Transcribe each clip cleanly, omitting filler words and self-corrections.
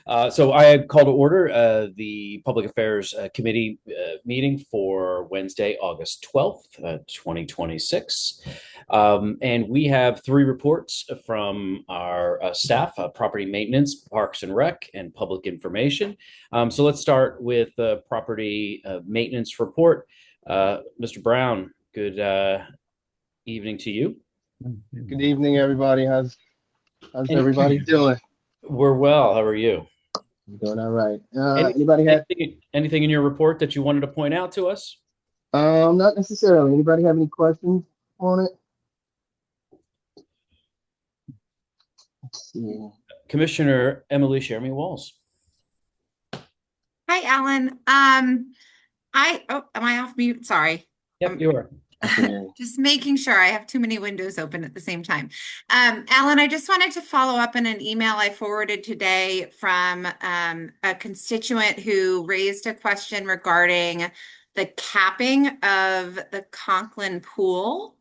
So I call to order the Public Affairs Committee meeting for Wednesday, August 12th, 2026. And we have three reports from our staff, property maintenance, parks and rec, and public information. So let's start with the property maintenance report. Mr. Brown, good evening to you. Good evening, everybody. How's everybody doing? We're well. How are you? I'm doing all right. Any, Anybody have anything in your report that you wanted to point out to us? not necessarily. Anybody have any questions on it? Let's see. Commissioner Emily Shermy Walls. Hi, Alan. Am I off mute? Sorry. Yep, you are. Just making sure I have too many windows open at the same time. Alan, I just wanted to follow up on an email I forwarded today from a constituent who raised a question regarding the capping of the Conklin pool.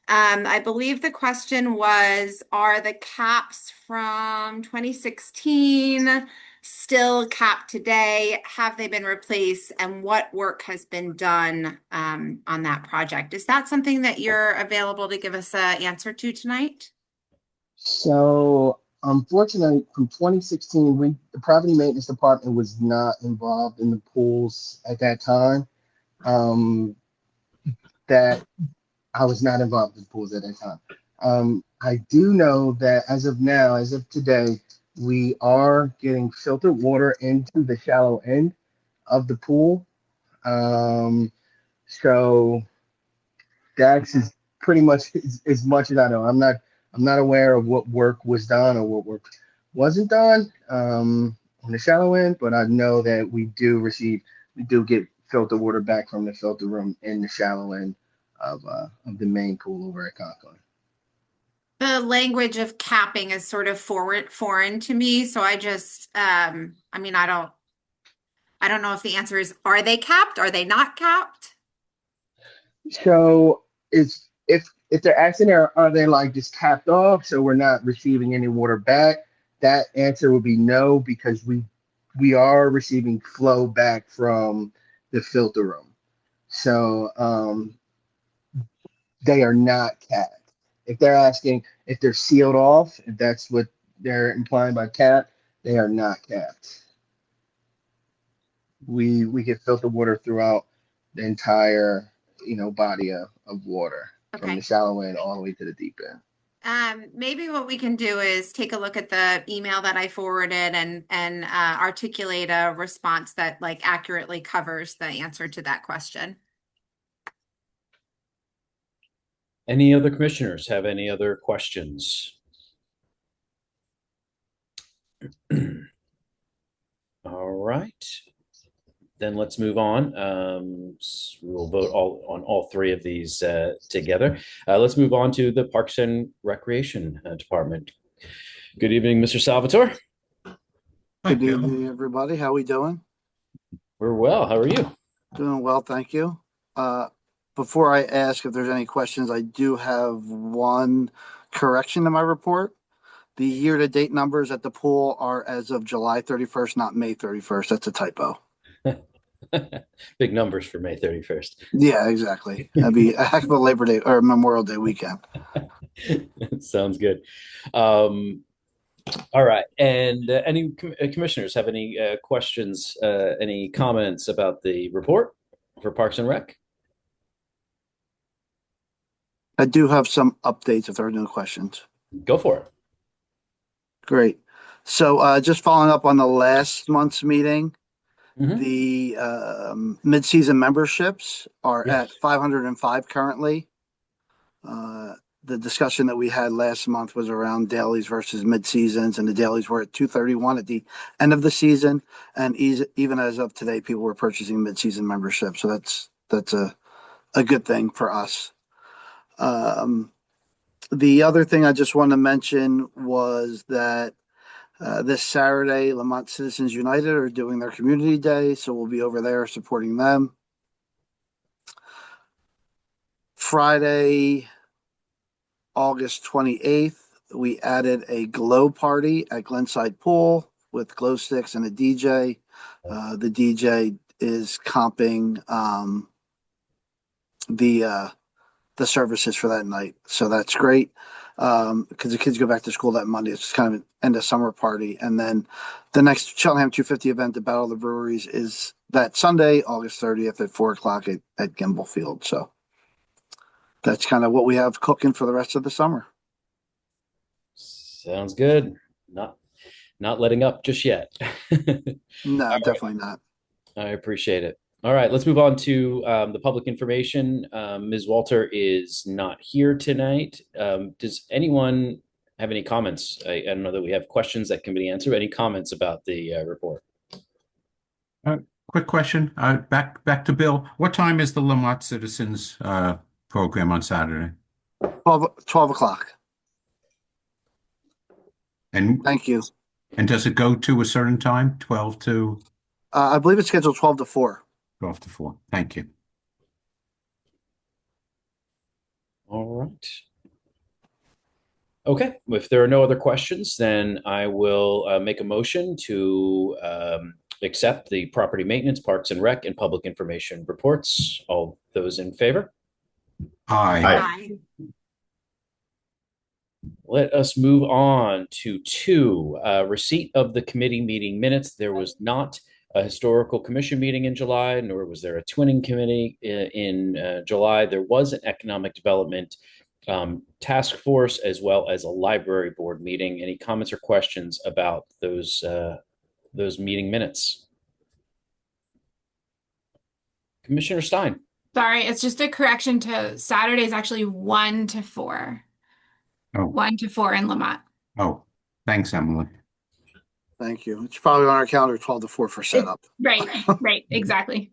I believe the question was, are the caps from 2016 still capped today? Have they been replaced? And what work has been done on that project? Is that something that you're available to give us an answer to tonight? So, unfortunately, from 2016, the property maintenance department was not involved in the pools at that time. That I was not involved in pools at that time. I do know that as of now, as of today, we are getting filtered water into the shallow end of the pool. So that's pretty much as much as I know. I'm not aware of what work was done or what work wasn't done on the shallow end, but I know that we do get filtered water back from the filter room in the shallow end of the main pool over at Conklin. The language of capping is sort of foreign to me. So I just, I don't know if the answer is, are they capped? Are they not capped? So if they're asking, are they like just capped off so we're not receiving any water back? That answer would be no, because we are receiving flow back from the filter room. So they are not capped. If they're asking if they're sealed off, if that's what they're implying by cap, they are not capped. We get filtered water throughout the entire body of water from the shallow end all the way to the deep end. Maybe what we can do is take a look at the email that I forwarded and articulate a response that like accurately covers the answer to that question. Any other commissioners have any other questions? All right. Then let's move on. So we'll vote on all three of these together. Let's move on to the Parks and Recreation Department. Good evening, Mr. Salvatore. Good evening, everybody. How are we doing? We're well. How are you? Doing well, thank you. Before I ask if there's any questions, I do have one correction to my report. The year-to-date numbers at the pool are as of July 31st, not May 31st. That's a typo. Big numbers for May 31st. Yeah, exactly. That'd be a heck of a Labor Day or Memorial Day weekend. Sounds good. All right. And any commissioners have any questions, any comments about the report for Parks and Rec? I do have some updates if there are no questions. Go for it. Great. So just following up on the last month's meeting, the mid-season memberships are at 505 currently. The discussion that we had last month was around dailies versus mid-seasons, and the dailies were at 231 at the end of the season. And even as of today, people were purchasing mid-season memberships. So that's a good thing for us. The other thing I just want to mention was that this Saturday, Lamont Citizens United are doing their community day, so we'll be over there supporting them. Friday, August 28th, we added a glow party at Glenside Pool with glow sticks and a DJ. The DJ is comping the services for that night, so that's great. Because the kids go back to school that Monday. It's kind of an end of summer party, and then the next Cheltenham 250 event, the Battle of the Breweries, is that Sunday, August 30th at 4 o'clock at Gimbal Field. So that's kind of what we have cooking for the rest of the summer. Sounds good. Not letting up just yet. No, definitely not. I appreciate it. All right, let's move on to the public information. Ms. Walter is not here tonight. Does anyone have any comments? I don't know that we have questions that can be answered. Any comments about the report? Quick question. Back to Bill. What time is the Lamont Citizens program on Saturday? 12 o'clock. And thank you. And does it go to a certain time? 12 to? I believe it's scheduled 12 to 4. 12 to 4. Thank you. All right. Okay. If there are no other questions, then I will make a motion to accept the property maintenance, parks and rec, and public information reports. All those in favor? Aye. Aye. Let us move on to receipt of the committee meeting minutes. There was not a historical commission meeting in July, nor was there a twinning committee in July. There was an economic development task force as well as a library board meeting. Any comments or questions about those meeting minutes? Commissioner Stein. Sorry, it's just a correction to Saturday is actually 1 to 4. Oh. 1 to 4 in Lamont. Oh, thanks, Emily. Thank you. It's probably on our calendar 12 to 4 for setup. Right, exactly.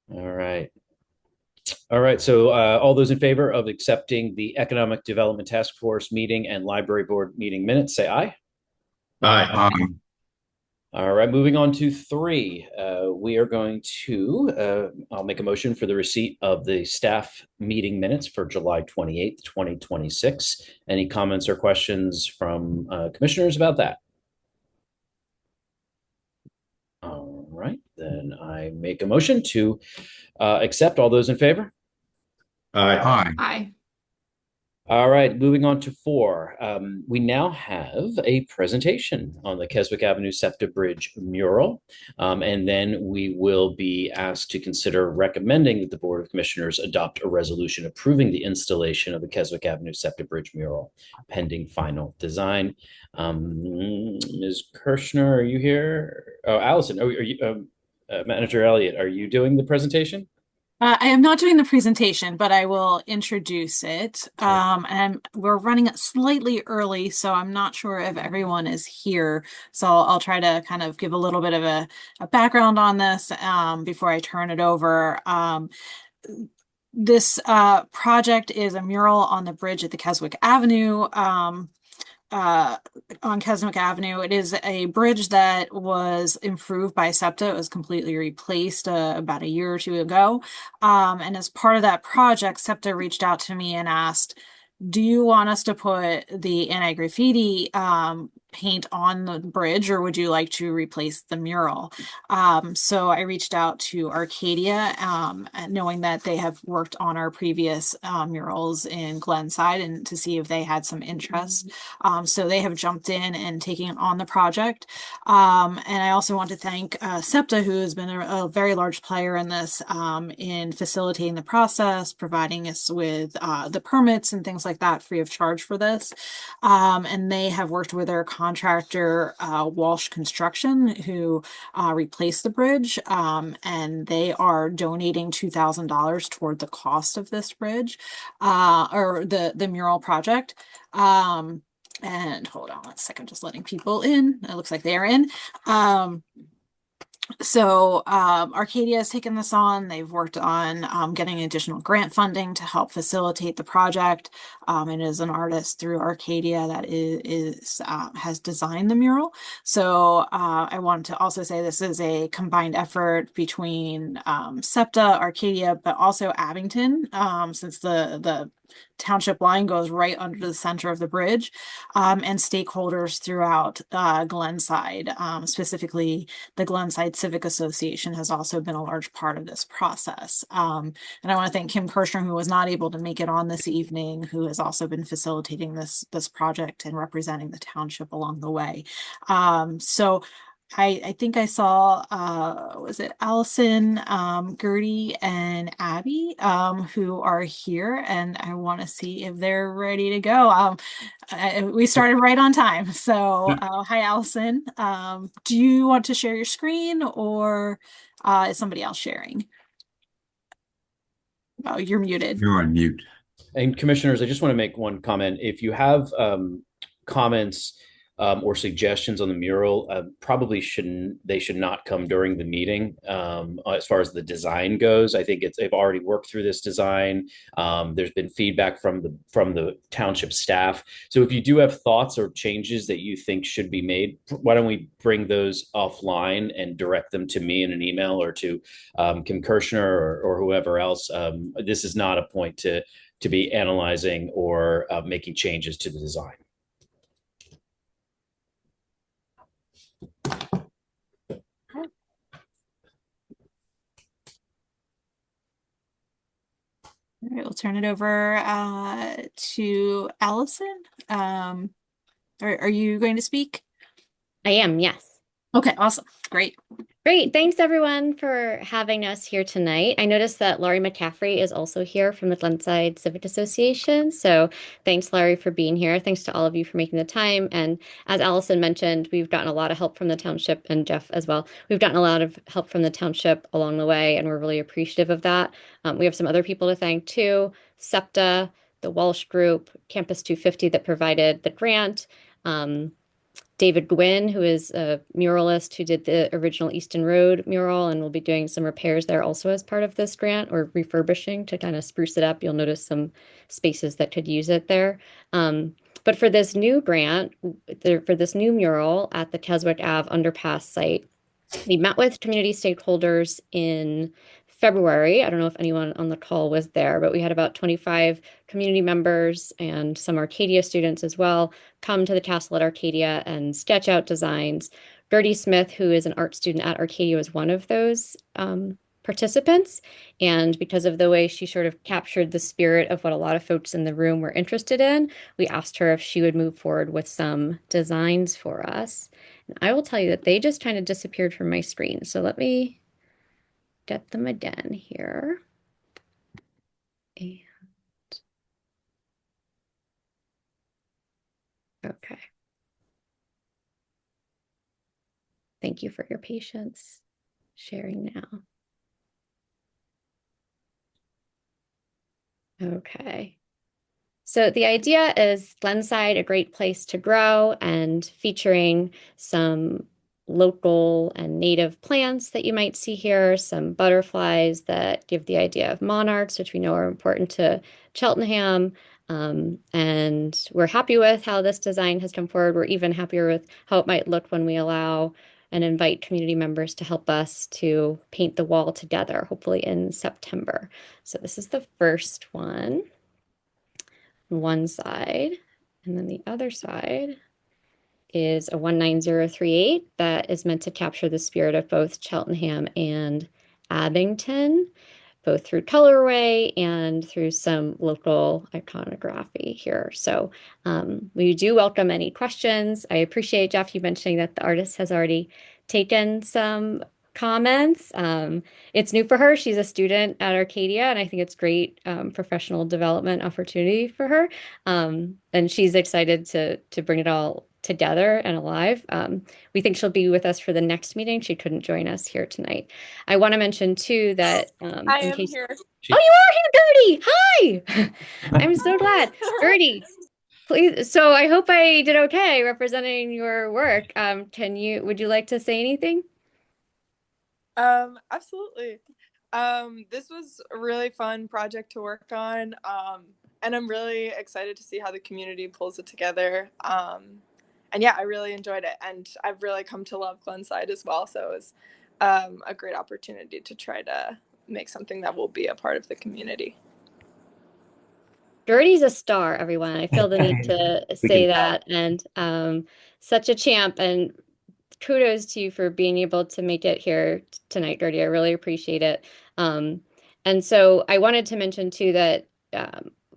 All right. So all those in favor of accepting the Economic Development Task Force meeting and Library Board meeting minutes, say aye. Aye. All right, moving on to 3. We are going to, I'll make a motion for the receipt of the staff meeting minutes for July 28th, 2026. Any comments or questions from commissioners about that? All right, then I make a motion to accept. All those in favor? Aye. Aye. All right, moving on to 4. We now have a presentation on the Keswick Avenue SEPTA Bridge mural, and then we will be asked to consider recommending that the Board of Commissioners adopt a resolution approving the installation of the Keswick Avenue SEPTA Bridge mural, pending final design. Ms. Kirshner, are you here? Oh, Allison, are you, Manager Elliott, are you doing the presentation? I am not doing the presentation, but I will introduce it. And we're running slightly early, so I'm not sure if everyone is here. So I'll try to kind of give a little bit of a background on this before I turn it over. This project is a mural on the bridge at the Keswick Avenue. On Keswick Avenue. It is a bridge that was improved by SEPTA. It was completely replaced about a year or 2 ago. And as part of that project, SEPTA reached out to me and asked, do you want us to put the anti-graffiti paint on the bridge, or would you like to replace the mural? So I reached out to Arcadia, knowing that they have worked on our previous murals in Glenside, and to see if they had some interest. So they have jumped in and taken on the project. And I also want to thank SEPTA, who has been a very large player in this, in facilitating the process, providing us with the permits and things like that free of charge for this. And they have worked with their contractor, Walsh Construction, who replaced the bridge, and they are donating $2,000 toward the cost of this bridge, or the mural project. And hold on one second, just letting people in. It looks like they are in. So Arcadia has taken this on. They've worked on getting additional grant funding to help facilitate the project. It is an artist through Arcadia that has designed the mural. So I want to also say this is a combined effort between SEPTA, Arcadia, but also Abington, since the township line goes right under the center of the bridge, and stakeholders throughout Glenside, specifically the Glenside Civic Association has also been a large part of this process. And I want to thank Kim Kirshner, who was not able to make it on this evening, who has also been facilitating this project and representing the township along the way. So I think I saw, was it Allison, Gertie, and Abby, who are here, and I want to see if they're ready to go. We started right on time. So, hi, Allison. Do you want to share your screen, or is somebody else sharing? Oh, you're muted. You're on mute. And commissioners, I just want to make one comment. If you have comments or suggestions on the mural, probably they should not come during the meeting. As far as the design goes, I think they've already worked through this design. There's been feedback from the township staff. So if you do have thoughts or changes that you think should be made, why don't we bring those offline and direct them to me in an email, or to Kim Kirshner, or whoever else. This is not a point to be analyzing or making changes to the design. All right, we'll turn it over to Allison. Are you going to speak? I am, yes. Okay, awesome. Great. Great. Thanks, everyone, for having us here tonight. I noticed that Laurie McCaffrey is also here from the Glenside Civic Association. So thanks, Laurie, for being here. Thanks to all of you for making the time. And as Allison mentioned, we've gotten a lot of help from the township, and Jeff as well. We've gotten a lot of help from the township along the way, and we're really appreciative of that. We have some other people to thank too: SEPTA, the Walsh Group, Campus 250 that provided the grant, David Gwynn, who is a muralist who did the original Easton Road mural and will be doing some repairs there also as part of this grant, or refurbishing to kind of spruce it up. You'll notice some spaces that could use it there. But for this new grant, for this new mural at the Keswick Ave underpass site, we met with community stakeholders in February. I don't know if anyone on the call was there, but we had about 25 community members and some Arcadia students as well come to the castle at Arcadia and sketch out designs. Gertie Smith, who is an art student at Arcadia, was one of those participants. And because of the way she sort of captured the spirit of what a lot of folks in the room were interested in, we asked her if she would move forward with some designs for us. And I will tell you that they just kind of disappeared from my screen. So let me get them again here. And okay. Thank you for your patience. Sharing now. Okay. So the idea is Glenside, a great place to grow, and featuring some local and native plants that you might see here, some butterflies that give the idea of monarchs, which we know are important to Cheltenham. And we're happy with how this design has come forward. We're even happier with how it might look when we allow and invite community members to help us to paint the wall together, hopefully in September. So this is the first one on one side, and then the other side is a 19038 that is meant to capture the spirit of both Cheltenham and Abington, both through colorway and through some local iconography here. So we do welcome any questions. I appreciate, Jeff, you mentioning that the artist has already taken some comments. It's new for her. She's a student at Arcadia, and I think it's great professional development opportunity for her. And she's excited to bring it all together and alive. We think she'll be with us for the next meeting. She couldn't join us here tonight. I want to mention too that I am here. Oh, you are here, Gertie. Hi. I'm so glad. Gertie, please. So I hope I did okay representing your work. Would you like to say anything? Absolutely. This was a really fun project to work on, and I'm really excited to see how the community pulls it together. And yeah, I really enjoyed it, and I've really come to love Glenside as well. So it was a great opportunity to try to make something that will be a part of the community. Gertie's a star, everyone. I feel the need to We can say tell. that. And such a champ. And kudos to you for being able to make it here tonight, Gertie. I really appreciate it. Um, and so I wanted to mention too that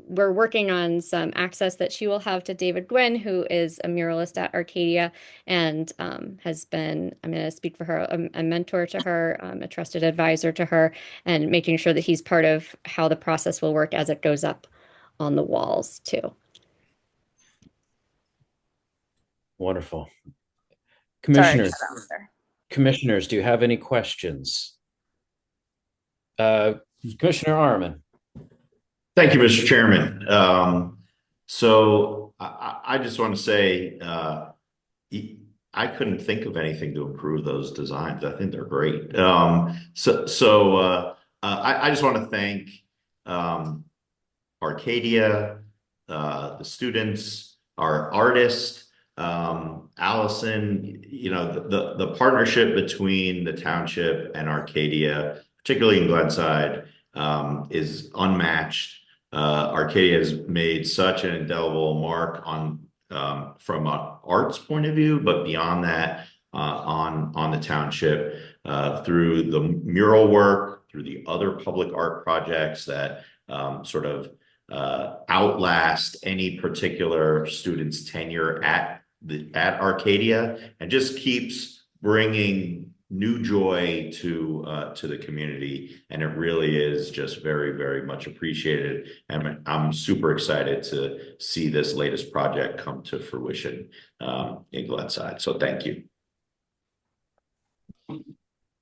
we're working on some access that she will have to David Gwynn, who is a muralist at Arcadia and has been, I'm going to speak for her, a mentor to her, a trusted advisor to her, and making sure that he's part of how the process will work as it goes up on the walls too. Wonderful. Sorry, Commissioners, commissioners, do you have any questions? Commissioner Arman. Thank you, Mr. Chairman. So I just want to say I couldn't think of anything to improve those designs. I think they're great. I just want to thank Arcadia, the students, our artists, Allison. You know, the partnership between the township and Arcadia, particularly in Glenside, is unmatched. Arcadia has made such an indelible mark on from an arts point of view, but beyond that, on the township through the mural work, through the other public art projects that sort of outlast any particular student's tenure at Arcadia, and just keeps bringing new joy to the community, and it really is just very, very much appreciated. And I'm super excited to see this latest project come to fruition in Glenside. So thank you.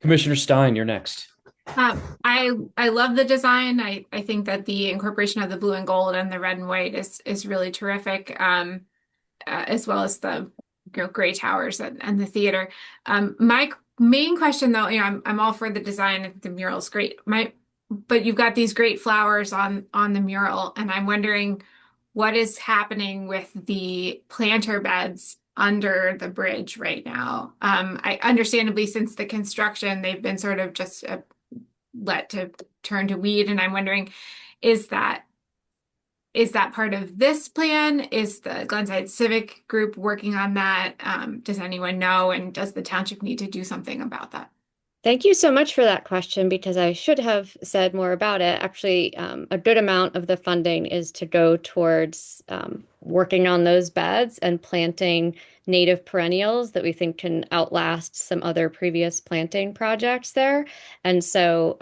Commissioner Stein, you're next. I love the design. I think that the incorporation of the blue and gold and the red and white is really terrific, as well as the gray towers and the theater. My main question though, I'm all for the design. I think the mural is great. But you've got these great flowers on the mural, and I'm wondering what is happening with the planter beds under the bridge right now. I understandably, since the construction, they've been sort of just let to turn to weed, and I'm wondering, is that part of this plan? Is the Glenside Civic Group working on that? Does anyone know? And does the township need to do something about that? Thank you so much for that question, because I should have said more about it. Actually, a good amount of the funding is to go towards working on those beds and planting native perennials that we think can outlast some other previous planting projects there. And so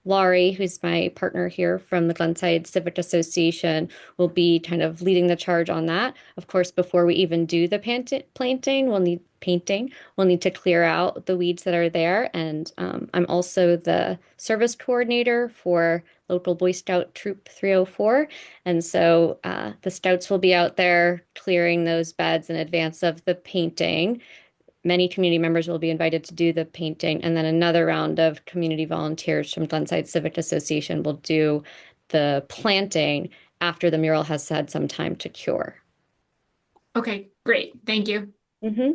Laurie, who's my partner here from the Glenside Civic Association, will be kind of leading the charge on that. Of course, before we even do the planting, we'll need painting. We'll need to clear out the weeds that are there. And I'm also the service coordinator for local Boy Scout Troop 304. And so the scouts will be out there clearing those beds in advance of the painting. Many community members will be invited to do the painting, and then another round of community volunteers from Glenside Civic Association will do the planting after the mural has had some time to cure. Okay, great. Thank you. Mm-hmm.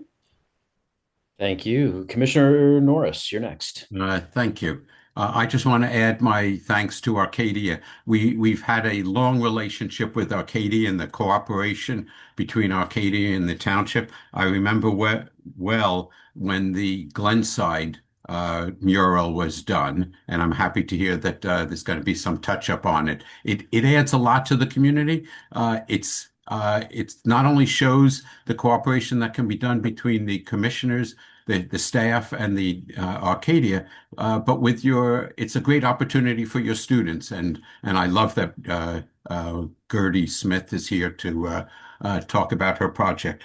Thank you. Commissioner Norris, you're next. Thank you. I just want to add my thanks to Arcadia. We've had a long relationship with Arcadia and the cooperation between Arcadia and the township. I remember well when the Glenside mural was done, and I'm happy to hear that there's going to be some touch up on it. It adds a lot to the community. It's not only shows the cooperation that can be done between the commissioners, the staff, and the Arcadia, but it's a great opportunity for your students, and I love that Gertie Smith is here to talk about her project.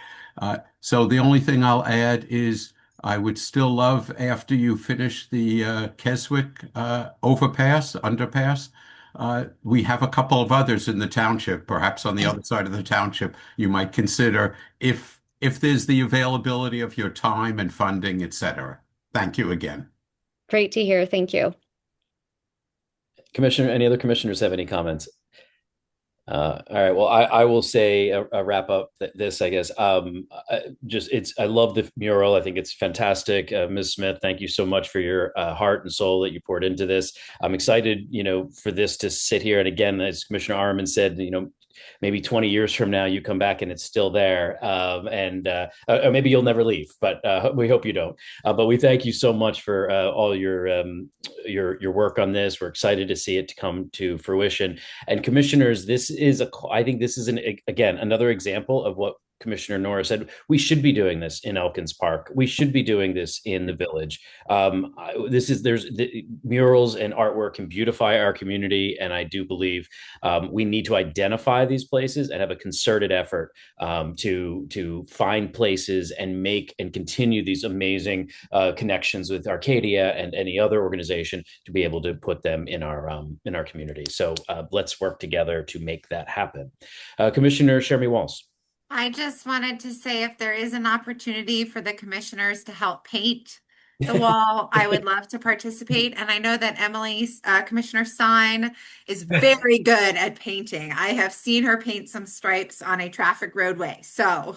So the only thing I'll add is I would still love, after you finish the Keswick underpass. We have a couple of others in the township, perhaps on the other side of the township, you might consider if there's the availability of your time and funding, etc. Thank you again. Great to hear. Thank you. Commissioner, any other commissioners have any comments? All right. Well, I will say a wrap up this, I guess. I love the mural. I think it's fantastic. Ms. Smith, thank you so much for your heart and soul that you poured into this. I'm excited, for this to sit here. And again, as Commissioner Arman said, maybe 20 years from now, you come back and it's still there. Or maybe you'll never leave, but we hope you don't. But we thank you so much for all your work on this. We're excited to see it to come to fruition. And commissioners, I think this is again another example of what Commissioner Nora said. We should be doing this in Elkins Park. We should be doing this in the village. There's the murals and artwork can beautify our community, and I do believe we need to identify these places and have a concerted effort to find places and make and continue these amazing connections with Arcadia and any other organization to be able to put them in our community. So let's work together to make that happen. Commissioner Shermy Walls. I just wanted to say if there is an opportunity for the commissioners to help paint the wall, I would love to participate. And I know that Commissioner Stein is very good at painting. I have seen her paint some stripes on a traffic roadway. So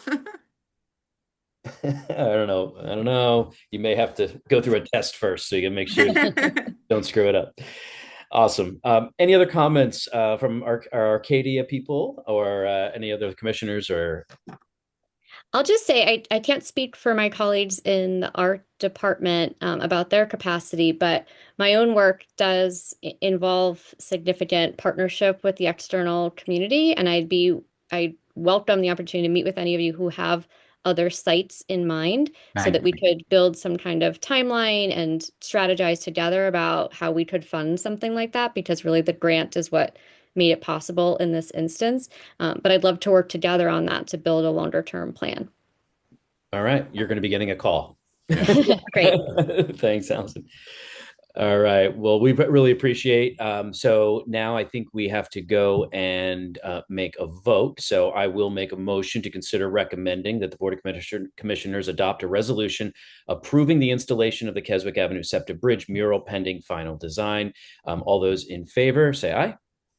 I don't know. You may have to go through a test first so you can make sure you don't screw it up. Awesome. Any other comments from our Arcadia people or any other commissioners or? I'll just say I can't speak for my colleagues in the art department about their capacity, but my own work does involve significant partnership with the external community, and I welcome the opportunity to meet with any of you who have other sites in mind so that we could build some kind of timeline and strategize together about how we could fund something like that, because really the grant is what made it possible in this instance. But I'd love to work together on that to build a longer term plan. All right. You're going to be getting a call. Great. Thanks, Allison. All right. Well, we really appreciate. So now I think we have to go and make a vote. So I will make a motion to consider recommending that the Board of Commissioners adopt a resolution approving the installation of the Keswick Avenue SEPTA Bridge mural pending final design. All those in favor, say aye.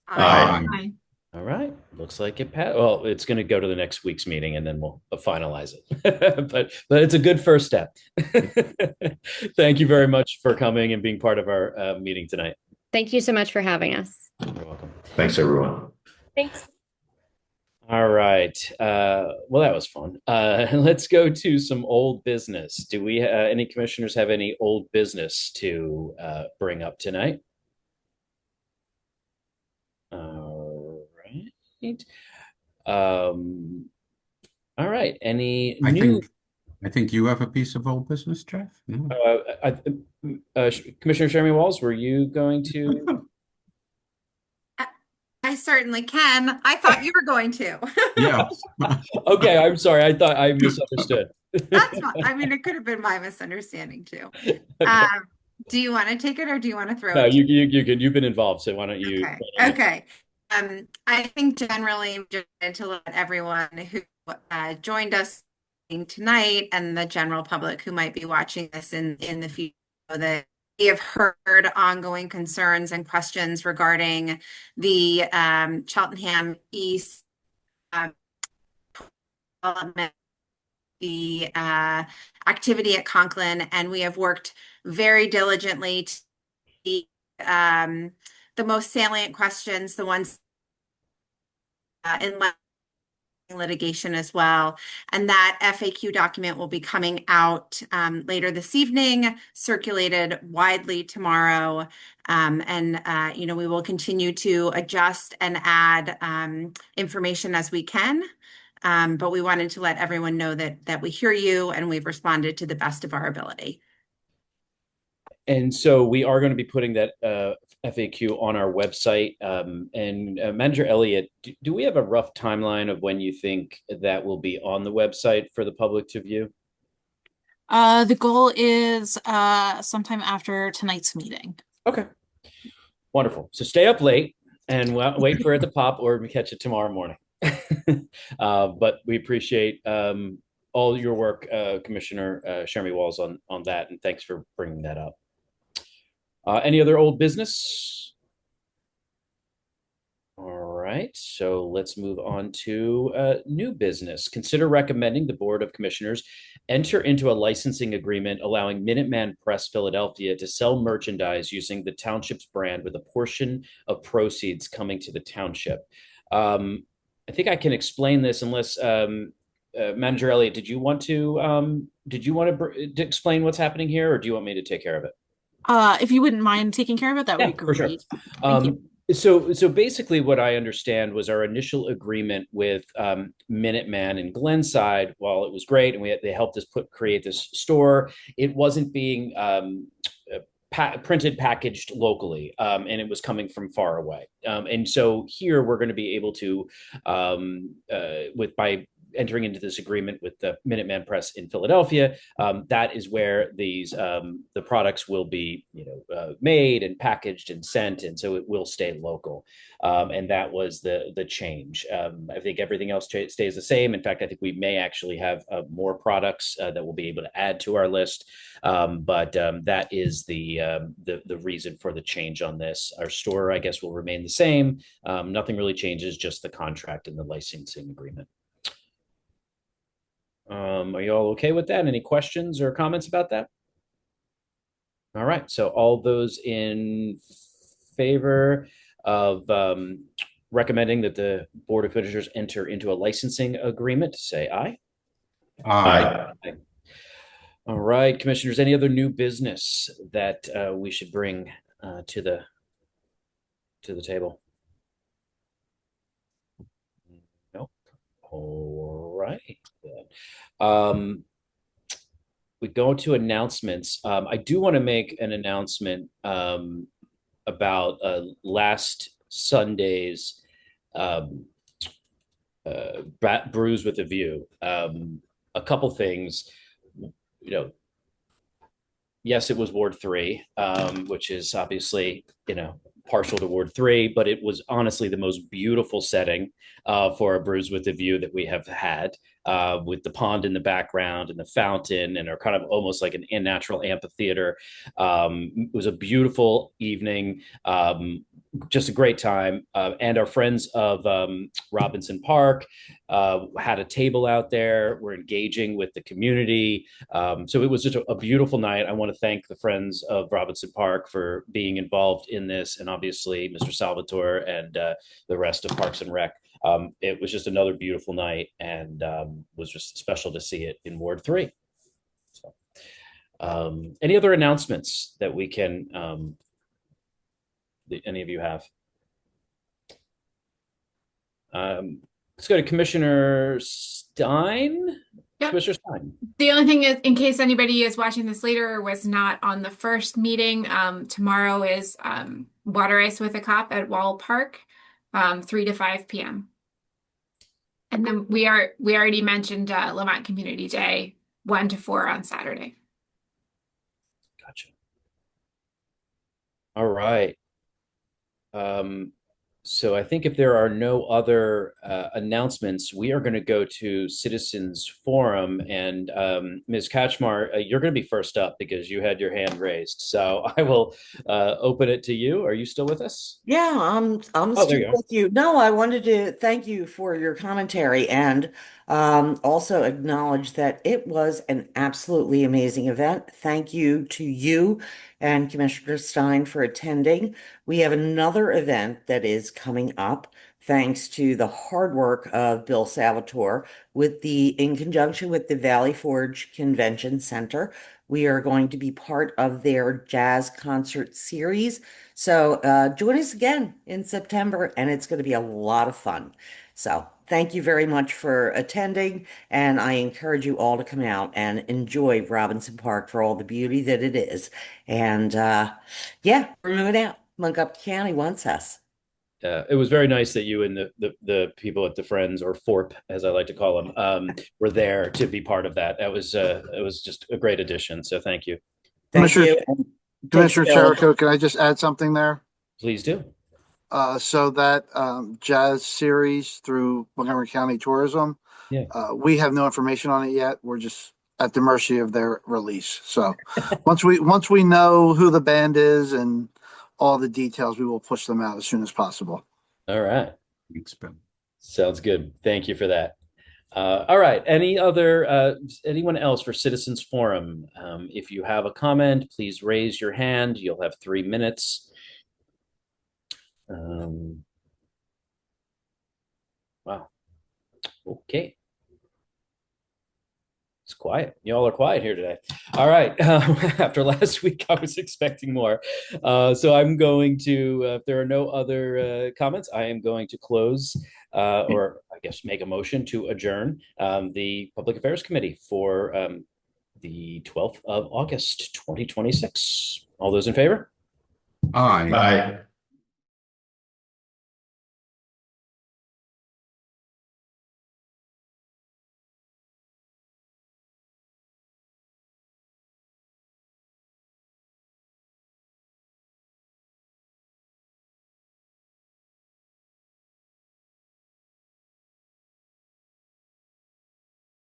Aye. Aye. All right. Looks like it passed. Well, it's going to go to the next week's meeting and then we'll finalize it. but it's a good first step. Thank you very much for coming and being part of our meeting tonight. Thank you so much for having us. You're welcome. Thanks, everyone. Thanks. All right. Well, that was fun. Let's go to some old business. Do we any commissioners have any old business to bring up tonight? All right. All right. I think you have a piece of old business, Jeff. No? Commissioner Shermy Walls, were you going to? I certainly can. I thought you were going to. Yeah. Okay, I'm sorry. I thought I misunderstood. That's fine. I mean, it could have been my misunderstanding too. Okay. Do you want to take it or do you want to throw No, it? you can. You've been involved, so why don't you? Okay. I think generally just to let everyone who joined us tonight and the general public who might be watching this in the future know that we have heard ongoing concerns and questions regarding the Cheltenham East development, the activity at Conklin, and we have worked very diligently to the most salient questions, the ones in litigation as well. And that FAQ document will be coming out later this evening, circulated widely tomorrow. We will continue to adjust and add information as we can. But we wanted to let everyone know that we hear you and we've responded to the best of our ability. And so we are going to be putting that FAQ on our website. Manager Elliott, do we have a rough timeline of when you think that will be on the website for the public to view? The goal is sometime after tonight's meeting. Okay. Wonderful. So stay up late and wait for it to pop, or we catch it tomorrow morning. But we appreciate all your work, Commissioner Shermy Walls, on that, and thanks for bringing that up. Any other old business? All right, so let's move on to new business. Consider recommending the Board of Commissioners enter into a licensing agreement allowing Minuteman Press Philadelphia to sell merchandise using the township's brand with a portion of proceeds coming to the township. I think I can explain this unless Manager Elliott, did you want to explain what's happening here, or do you want me to take care of it? If you wouldn't mind taking care of it, that would Yeah, be for sure. great. Thank you. So basically, what I understand was our initial agreement with Minuteman and Glenside. While it was great, and they helped us create this store, it wasn't being printed, packaged locally, and it was coming from far away. And so here we're going to be able to, with by entering into this agreement with the Minuteman Press in Philadelphia, that is where the products will be made and packaged and sent, and so it will stay local. And that was the change. I think everything else stays the same. In fact, I think we may actually have more products that we'll be able to add to our list. But that is the reason for the change on this. Our store, I guess, will remain the same. Nothing really changes, just the contract and the licensing agreement. Are you all okay with that? Any questions or comments about that? All right. So all those in favor of recommending that the Board of Commissioners enter into a licensing agreement, say aye. Aye. Aye. All right, Commissioners, any other new business that we should bring to the table? Nope. All right. We go to announcements. I do want to make an announcement about last Sunday's Brews with a View. A couple things. Yes, it was Ward 3, which is obviously, partial to Ward 3, but it was honestly the most beautiful setting for a Brews with a View that we have had, with the pond in the background and the fountain and our kind of almost like an natural amphitheater. It was a beautiful evening. Just a great time. And our friends of Robinson Park had a table out there. We're engaging with the community. So it was just a beautiful night. I want to thank the friends of Robinson Park for being involved in this, and obviously Mr. Salvatore and the rest of Parks and Rec. It was just another beautiful night, and was just special to see it in Ward 3. So, any other announcements that we can, that any of you have? Let's go to Commissioner Stein. Yep. Commissioner Stein. The only thing is, in case anybody is watching this later or was not on the first meeting, tomorrow is Water Ice with a Cop at Wall Park, 3 to 5 p.m. And then we already mentioned Lamont Community Day, 1 to 4 on Saturday. Gotcha. All right. So I think if there are no other announcements, we are going to go to Citizens Forum. And Ms. Kachmar, you're going to be first up because you had your hand raised. So I will open it to you. Are you still with us? Yeah, I'm still with you. No, I wanted to thank you for your commentary and also acknowledge that it was an absolutely amazing event. Thank you to you and Commissioner Stein for attending. We have another event that is coming up thanks to the hard work of Bill Salvatore in conjunction with the Valley Forge Convention Center. We are going to be part of their jazz concert series. So join us again in September, and it's going to be a lot of fun. So thank you very much for attending, and I encourage you all to come out and enjoy Robinson Park for all the beauty that it is. And yeah, we're moving out. Montgomery County wants us. It was very nice that you and the people at the Friends, or FORP, as I like to call them, were there to be part of that. It was just a great addition. So thank you. Thank you. Commissioner Cherico, can I just add something there? Please do. So that jazz series through Montgomery County Tourism, yeah. We have no information on it yet. We're just at the mercy of their release. So once we know who the band is and all the details, we will push them out as soon as possible. All right. Thanks, Bill. Sounds good. Thank you for that. All right. Anyone else for Citizens Forum? If you have a comment, please raise your hand. You'll have 3 minutes. Wow. Okay. It's quiet. Y'all are quiet here today. All right. After last week, I was expecting more. So I'm going to, if there are no other comments, I am going to close or I guess make a motion to adjourn the Public Affairs Committee for the 12th of August, 2026. All those in favor? Aye. Bye.